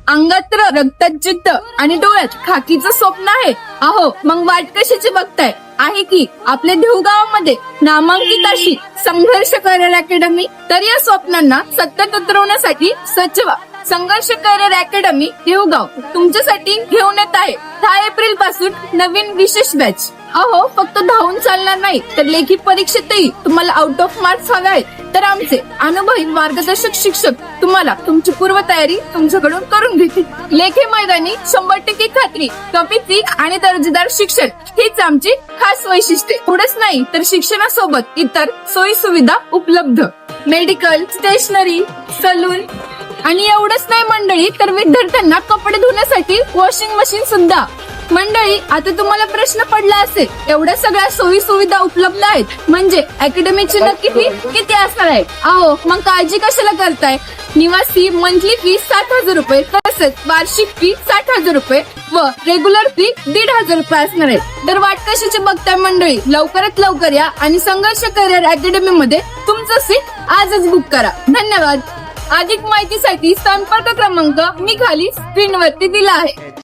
अंगात रक्तात जिद्द आणि डोळ्यात खाकीचं स्वप्न आहे. अहो मग वाट कशाची बघताय? आहे की आपल्या देहू गावामध्ये नामांकित अशी संघर्ष करिअर अकॅडमी. तर या स्वप्नांना सत्यात उतरवण्यासाठी सचवा संघर्ष करिअर अकॅडमी देऊगाव तुमच्यासाठी घेऊन येत आहे 10 एप्रिल पासून नवीन विशेष बॅच. अहो फक्त धावून चालणार नाही तर लेखी परीक्षेतही तुम्हाला आउट ऑफ मार्क्स हवे आहेत. तर आमचे अनुभवी मार्गदर्शक शिक्षक तुम्हाला तुमची पूर्वतयारी तुमच्याकडून करून घेतील. लेखी मैदानी 100% खात्री, कमी फी आणि दर्जेदार शिक्षण हीच आमची खास वैशिष्ट्ये. थोडंच नाही तर शिक्षणासोबत इतर सोयी सुविधा उपलब्ध, मेडिकल, स्टेशनरी, सलून आणि एवढंच नाही मंडळी, तर विद्यार्थ्यांना कपडे धुण्यासाठी वॉशिंग मशीन सुद्धा. मंडळी आता तुम्हाला प्रश्न पडला असेल एवढ्या सगळ्या सोयी सुविधा उपलब्ध आहेत म्हणजे अकॅडमीची नक्की फी किती असणार आहे? अहो मग काळजी कशाला करताय? निवासी मंथली फी 7,000 रुपये, तसेच वार्षिक फी 60,000 रुपये व रेग्युलर फी 1,500 रुपये असणार आहे. तर वाट कशाची बघताय मंडळी? लवकरात लवकर या आणि संघर्ष करिअर अकॅडमी मध्ये तुमचं सीट आजच बुक करा. धन्यवाद. अधिक माहितीसाठी संपर्क क्रमांक मी खाली स्क्रीनवरती दिला आहे.